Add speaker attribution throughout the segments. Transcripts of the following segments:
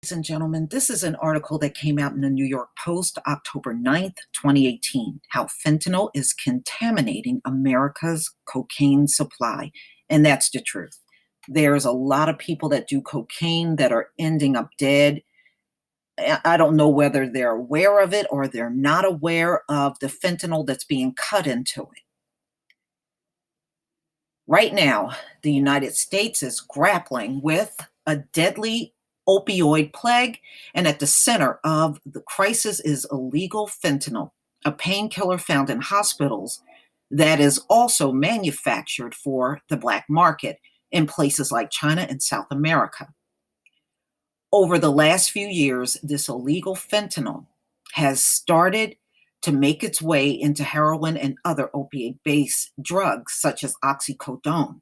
Speaker 1: Ladies and gentlemen, this is an article that came out in the New York Post, October 9th, 2018, how fentanyl is contaminating America's cocaine supply. And that's the truth. There's a lot of people that do cocaine that are ending up dead. I don't know whether they're aware of it or they're not aware of the fentanyl that's being cut into it. Right now, the United States is grappling with a deadly opioid plague, and at the center of the crisis is illegal fentanyl, a painkiller found in hospitals that is also manufactured for the black market in places like China and South America. Over the last few years, this illegal fentanyl has started to make its way into heroin and other opiate-based drugs such as oxycodone.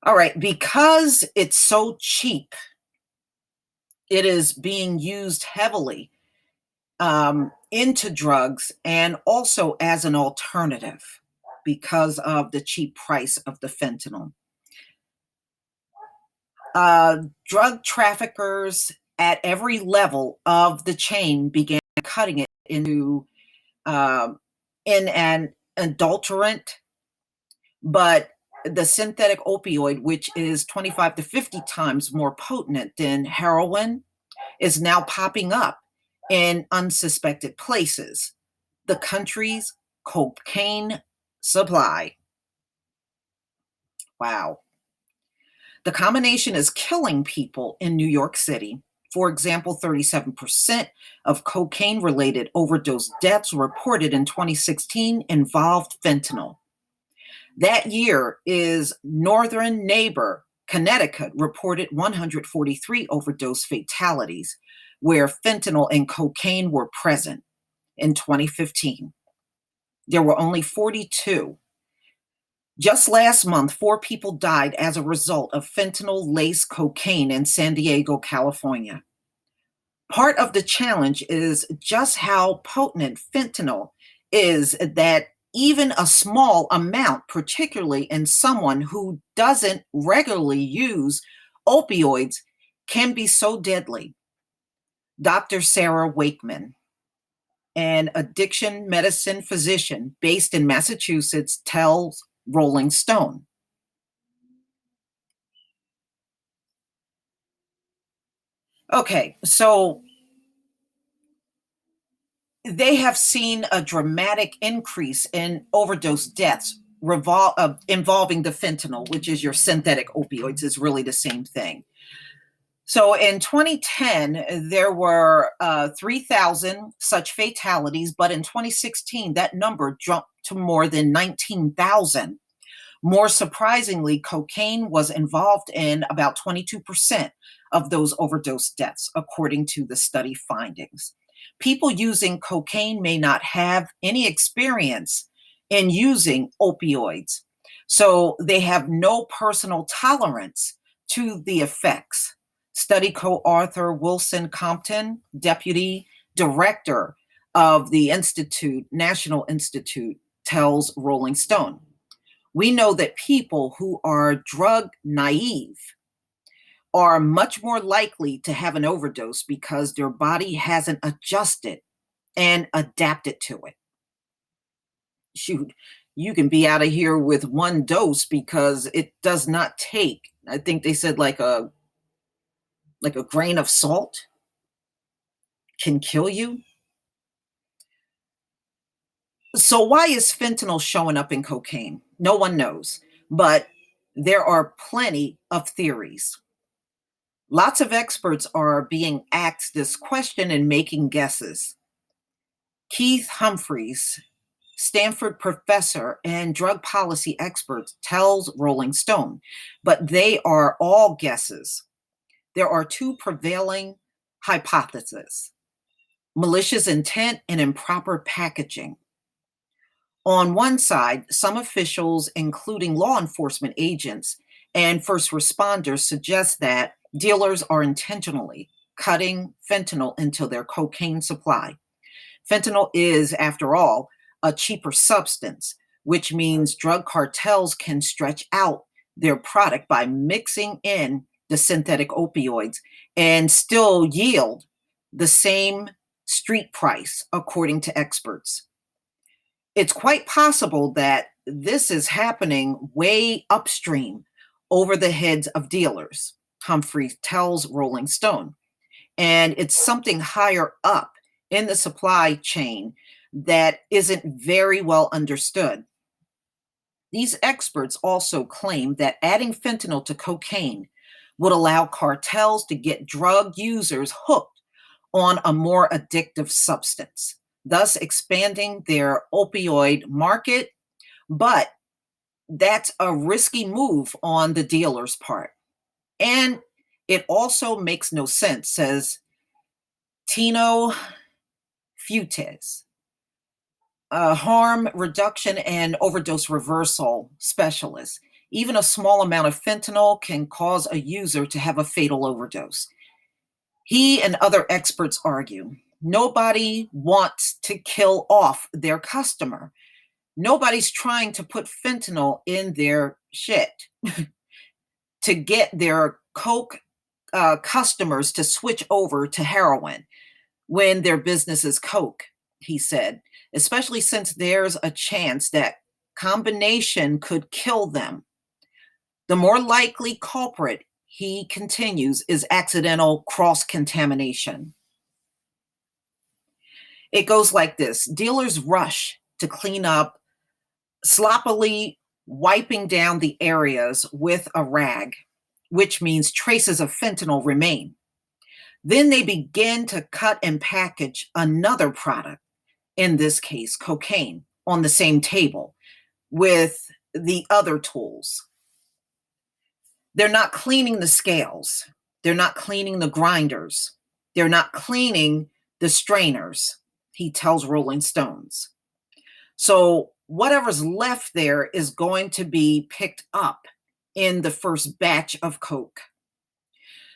Speaker 1: All right, because it's so cheap, it is being used heavily into drugs and also as an alternative because of the cheap price of the fentanyl. Drug traffickers at every level of the chain began cutting it into in an adulterant, but the synthetic opioid, which is 25 to 50 times more potent than heroin, is now popping up in unsuspected places. The country's cocaine supply. Wow. The combination is killing people in New York City. For example, 37% of cocaine-related overdose deaths reported in 2016 involved fentanyl. That year is northern neighbor Connecticut reported 143 overdose fatalities where fentanyl and cocaine were present in 2015. There were only 42. Just last month, 4 people died as a result of fentanyl-laced cocaine in San Diego, California. Part of the challenge is just how potent fentanyl is, that even a small amount, particularly in someone who doesn't regularly use opioids, can be so deadly. Dr. Sarah Wakeman, an addiction medicine physician based in Massachusetts, tells Rolling Stone. Okay, so they have seen a dramatic increase in overdose deaths involving the fentanyl, which is your synthetic opioids, is really the same thing. So in 2010, there were 3,000 such fatalities, but in 2016, that number jumped to more than 19,000. More surprisingly, cocaine was involved in about 22% of those overdose deaths, according to the study findings. People using cocaine may not have any experience in using opioids, so they have no personal tolerance to the effects. Study co-author Wilson Compton, deputy director of the National Institute, tells Rolling Stone. We know that people who are drug naive are much more likely to have an overdose because their body hasn't adjusted and adapted to it. Shoot, you can be out of here with one dose because it does not take, I think they said like a grain of salt can kill you. So why is fentanyl showing up in cocaine? No one knows, but there are plenty of theories. Lots of experts are being asked this question and making guesses. Keith Humphreys, Stanford professor and drug policy expert, tells Rolling Stone, but they are all guesses. There are 2 prevailing hypotheses: malicious intent and improper packaging. On one side, some officials, including law enforcement agents and first responders, suggest that dealers are intentionally cutting fentanyl into their cocaine supply. Fentanyl is, after all, a cheaper substance, which means drug cartels can stretch out their product by mixing in the synthetic opioids, and still yield the same street price, according to experts. It's quite possible that this is happening way upstream over the heads of dealers, Humphrey tells Rolling Stone. And it's something higher up in the supply chain that isn't very well understood. These experts also claim that adding fentanyl to cocaine would allow cartels to get drug users hooked on a more addictive substance, thus expanding their opioid market. But that's a risky move on the dealer's part. And it also makes no sense, says Tino Futes, a harm reduction and overdose reversal specialist. Even a small amount of fentanyl can cause a user to have a fatal overdose. He and other experts argue nobody wants to kill off their customer. Nobody's trying to put fentanyl in their shit to get their Coke customers to switch over to heroin when their business is Coke, he said, especially since there's a chance that combination could kill them. The more likely culprit, he continues, is accidental cross contamination. It goes like this: dealers rush to clean up, sloppily wiping down the areas with a rag, which means traces of fentanyl remain. Then they begin to cut and package another product, in this case, cocaine, on the same table with the other tools. They're not cleaning the scales. They're not cleaning the grinders. They're not cleaning the strainers, he tells Rolling Stones. So whatever's left there is going to be picked up in the first batch of Coke.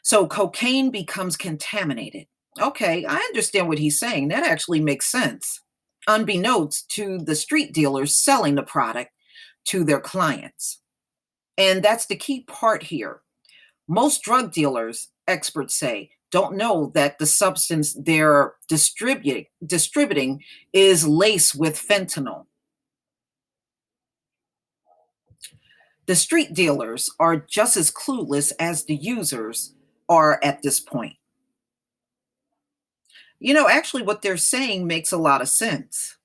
Speaker 1: So cocaine becomes contaminated. Okay, I understand what he's saying. That actually makes sense, unbeknownst to the street dealers selling the product to their clients. And that's the key part here. Most drug dealers, experts say, don't know that the substance they're distributing is laced with fentanyl. The street dealers are just as clueless as the users are at this point. Actually, what they're saying makes a lot of sense.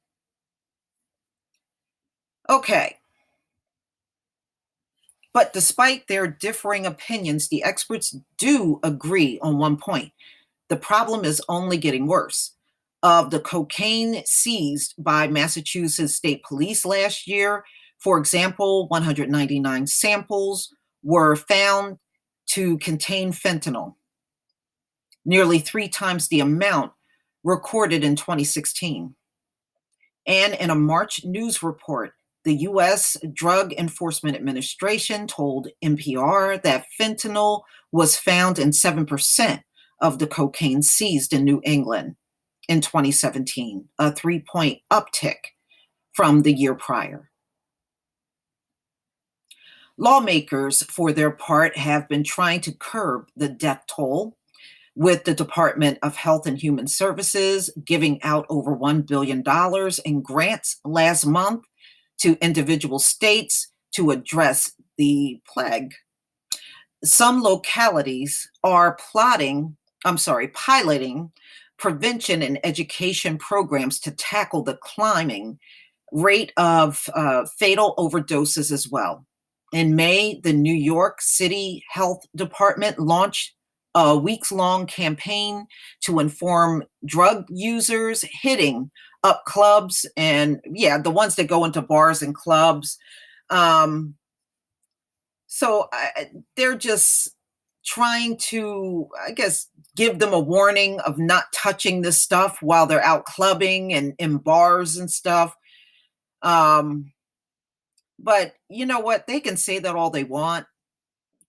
Speaker 1: Okay. But despite their differing opinions, the experts do agree on one point. The problem is only getting worse. Of the cocaine seized by Massachusetts State Police last year, for example, 199 samples were found to contain fentanyl, nearly 3 times the amount recorded in 2016. And in a March news report, the U.S. Drug Enforcement Administration told NPR that fentanyl was found in 7% of the cocaine seized in New England in 2017, a 3-point uptick from the year prior. Lawmakers, for their part, have been trying to curb the death toll, with the Department of Health and Human Services giving out over $1 billion in grants last month to individual states to address the plague. Some localities are piloting prevention and education programs to tackle the climbing rate of fatal overdoses as well. In May, the New York City Health Department launched a weeks-long campaign to inform drug users hitting up clubs and, the ones that go into bars and clubs. They're just trying to, I guess, give them a warning of not touching this stuff while they're out clubbing and in bars and stuff. But you know what? They can say that all they want.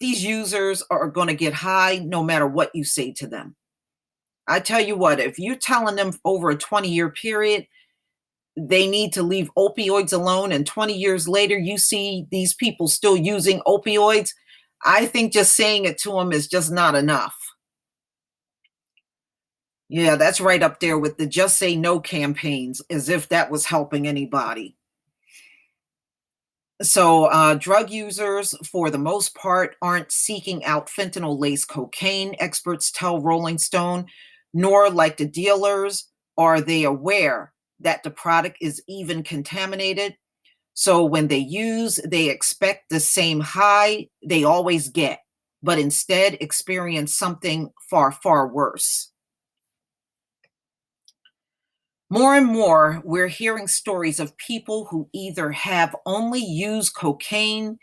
Speaker 1: These users are going to get high no matter what you say to them. I tell you what, if you're telling them over a 20-year period, they need to leave opioids alone, and 20 years later, you see these people still using opioids, I think just saying it to them is just not enough. Yeah, that's right up there with the Just Say No campaigns, as if that was helping anybody. So, drug users, for the most part, aren't seeking out fentanyl laced cocaine, experts tell Rolling Stone, nor, like the dealers, are they aware that the product is even contaminated. So, when they use, they expect the same high they always get, but instead experience something far, far worse. More and more, we're hearing stories of people who either have only used cocaine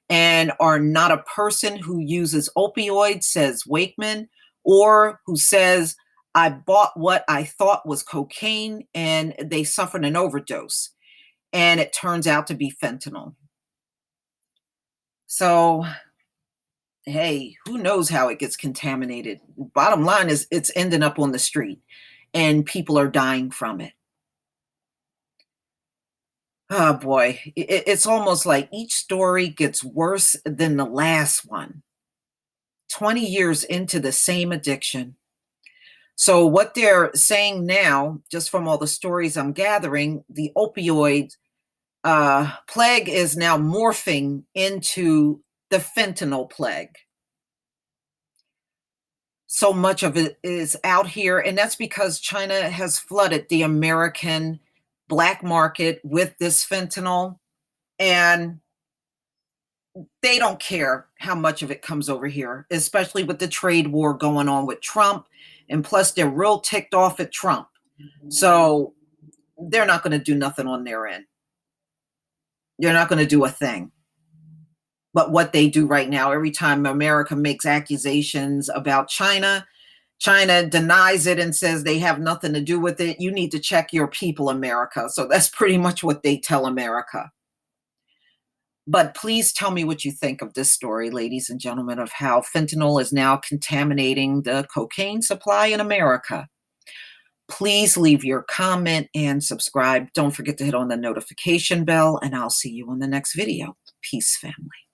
Speaker 1: and are not a person who uses opioids, says Wakeman, or who says, I bought what I thought was cocaine and they suffered an overdose, and it turns out to be fentanyl. So, hey, who knows how it gets contaminated? Bottom line is it's ending up on the street and people are dying from it. Oh boy, it's almost like each story gets worse than the last one. 20 years into the same addiction. So, what they're saying now, just from all the stories I'm gathering, the opioid plague is now morphing into the fentanyl plague. So much of it is out here, and that's because China has flooded the American black market with this fentanyl. And they don't care how much of it comes over here, especially with the trade war going on with Trump. And plus, they're real ticked off at Trump. So they're not going to do nothing on their end. They're not going to do a thing. But what they do right now, every time America makes accusations about China, China denies it and says they have nothing to do with it. You need to check your people, America. So that's pretty much what they tell America. But please tell me what you think of this story, ladies and gentlemen, of how fentanyl is now contaminating the cocaine supply in America. Please leave your comment and subscribe. Don't forget to hit on the notification bell, and I'll see you on the next video. Peace, family.